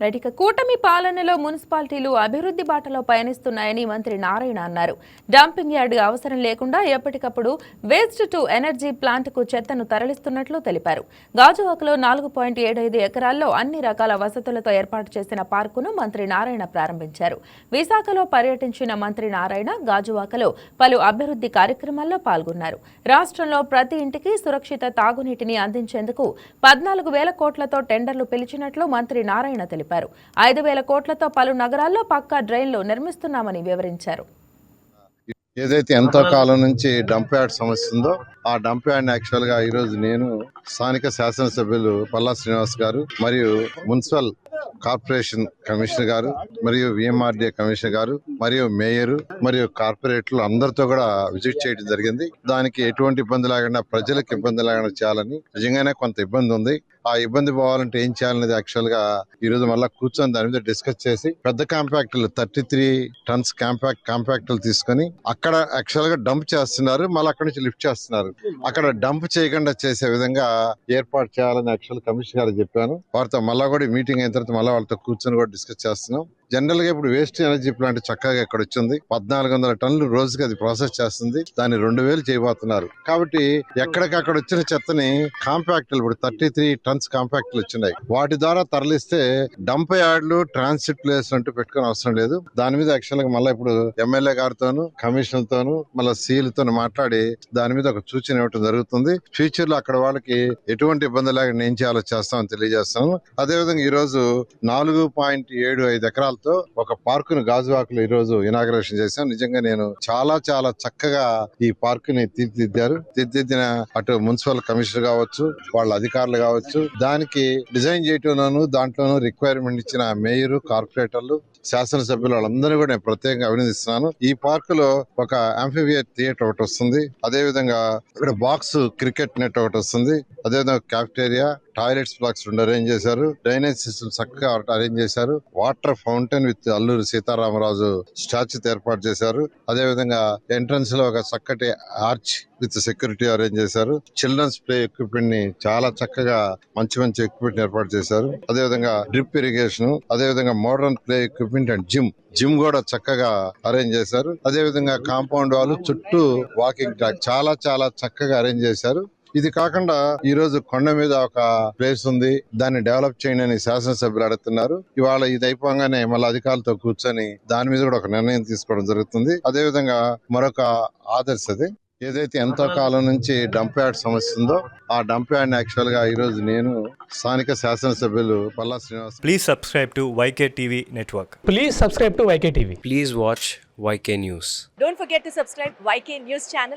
Right, ఇక కూటమి పాలనలో మున్సిపాలిటీలు అభివృద్ధి బాటలో పయనిస్తున్నాయని మంత్రి నారాయణ అన్నారు. డంపింగ్ యార్డ్ అవసరం లేకుండా ఎప్పటికప్పుడు వేస్ట్ టు ఎనర్జీ ప్లాంట్ కు చెత్తను తరలిస్తున్నట్లు తెలిపారు. గాజువాకలో 4.75 ఎకరాల్లో అన్ని రకాల వసతులతో ఏర్పాటు చేసిన పార్కును మంత్రి నారాయణ ప్రారంభించారు. విశాఖలో పర్యటించిన మంత్రి నారాయణ గాజువాకలో పలు అభివృద్ధి కార్యక్రమాల్లో పాల్గొన్నారు. రాష్ట్రంలో ప్రతి ఇంటికి సురక్షిత తాగునీటిని అందించేందుకు 14,000 కోట్లతో టెండర్లు పిలిచినట్లు మంత్రి నారాయణ తెలిపారు. 5,000 కోట్లతో పలు నగరాల్లో పక్కా డ్రైన్లు నిర్మిస్తున్నామని వివరించారు. ఏదైతే ఎంతో కాలం నుంచి డంప్ యార్డ్ సమస్య ఉందో ఆ డంప్ యార్డ్ యాక్చువల్ గా ఈ రోజు నేను స్థానిక శాసనసభ్యులు పల్లా శ్రీనివాస్ గారు మరియు మున్సిపల్ కార్పొరేషన్ కమిషనర్ గారు మరియు విఎంఆర్డీఏ కమిషనర్ గారు మరియు మేయర్ మరియు కార్పొరేటర్లు అందరితో కూడా విజిట్ చేయడం జరిగింది. దానికి ఎటువంటి ఇబ్బంది లేకుండా ప్రజలకు ఇబ్బంది లేకుండా చేయాలని నిజంగానే కొంత ఇబ్బంది ఉంది. ఆ ఇబ్బంది పోవాలంటే ఏం చేయాలనేది యాక్చువల్ గా ఈ రోజు మళ్ళీ కూర్చొని దాని మీద డిస్కస్ చేసి పెద్ద కాంపాక్టులు 33 టన్స్ కాంపాక్టులు తీసుకొని అక్కడ యాక్చువల్ గా డంప్ చేస్తున్నారు, మళ్ళీ అక్కడ నుంచి లిఫ్ట్ చేస్తున్నారు. అక్కడ డంప్ చేయకుండా చేసే విధంగా ఏర్పాటు చేయాలని యాక్చువల్ కమిషనర్ గారు చెప్పాను. వారితో మళ్ళా కూడా మీటింగ్ అయిన తర్వాత మళ్ళీ వాళ్ళతో కూర్చొని కూడా డిస్కస్ చేస్తున్నాం. జనరల్ గా ఇప్పుడు వేస్ట్ ఎనర్జీ ప్లాంట్ చక్కగా ఇక్కడ వచ్చింది. 1,400 టన్నులు రోజుకి అది ప్రాసెస్ చేస్తుంది. దాన్ని 2,000 చేయబోతున్నారు. కాబట్టి ఎక్కడికక్కడ వచ్చిన చెత్తని కాంపాక్టులు ఇప్పుడు 33 టన్స్ కాంపాక్టులు వచ్చినాయి. వాటి ద్వారా తరలిస్తే డంప్ యార్డ్లు ట్రాన్సిట్ ప్లేస్ అంటూ పెట్టుకునే అవసరం లేదు. దాని మీద యాక్చువల్ గా మళ్ళీ ఇప్పుడు ఎమ్మెల్యే గారితోను కమిషనర్ తోను మళ్ళీ సీలతో మాట్లాడి దాని మీద ఒక సూచన ఇవ్వడం జరుగుతుంది. ఫ్యూచర్ లో అక్కడ వాళ్ళకి ఎటువంటి ఇబ్బంది లేకుండా ఏం చేయాలో చేస్తామని తెలియజేస్తాను. అదేవిధంగా ఈ రోజు 4.75 ఎకరాలతో ఒక పార్కును గాజువాకలో ఈ రోజు ఇనాగ్రేషన్ చేశాం. నిజంగా నేను చాలా చక్కగా ఈ పార్కుని తీర్చిదిద్దిన అటు మున్సిపల్ కమిషనర్ కావచ్చు, వాళ్ళ అధికారులు కావచ్చు, దానికి డిజైన్ చేయటంలోను దాంట్లోనూ రిక్వైర్మెంట్ ఇచ్చిన మేయర్, కార్పొరేటర్లు, శాసనసభ్యులు వాళ్ళందరూ కూడా నేను ప్రత్యేకంగా అభినందిస్తున్నాను. ఈ పార్క్ లో ఒక ఆంఫిబియర్ థియేటర్ ఒకటి వస్తుంది. అదే విధంగా ఇక్కడ బాక్స్ క్రికెట్ నెట్ ఒకటి వస్తుంది. అదేవిధంగా క్యాఫ్టేరియా, టాయిలెట్స్ బ్లాక్స్ 2 అరేంజ్ చేశారు. డ్రైనేజ్ సిస్టమ్ చక్కగా అరేంజ్ చేశారు. Water fountain with Alluri Sitaramaraju statue ఏర్పాటు చేశారు. అదే విధంగా ఎంట్రన్స్ లో ఒక చక్కటి ఆర్చ్ విత్ సెక్యూరిటీ అరేంజ్ చేశారు. చిల్డ్రన్స్ ప్లే ఎక్విప్మెంట్ ని చాలా చక్కగా మంచి ఎక్విప్మెంట్ ఏర్పాటు చేశారు. అదే విధంగా డ్రిప్ ఇరిగేషన్, అదే విధంగా modern play equipment and gym కూడా చక్కగా అరేంజ్ చేశారు. అదే విధంగా కాంపౌండ్ వాళ్ళు చుట్టూ వాకింగ్ ట్రాక్ చాలా చక్కగా అరేంజ్ చేశారు. ఇది కాకుండా ఈ రోజు కొండ మీద ఒక ప్లేస్ ఉంది, దాన్ని డెవలప్ చేయండి అని శాసనసభ్యులు అడుగుతున్నారు. ఇవాళ ఇది అయిపోగానే మళ్ళీ అధికారులతో కూర్చొని దాని మీద కూడా ఒక నిర్ణయం తీసుకోవడం జరుగుతుంది. అదే విధంగా మరొక ఆదర్శది ఏదైతే ఎంతో కాలం నుంచి డంప్ యార్డ్ సమస్య ఉందో ఆ డంప్ యార్డ్ యాక్చువల్ గా ఈ రోజు నేను స్థానిక శాసనసభ్యులు Palla Srinivas. Please subscribe to YK TV Network. Please subscribe to YK TV. Please watch YK News. Don't forget to subscribe YK News channel.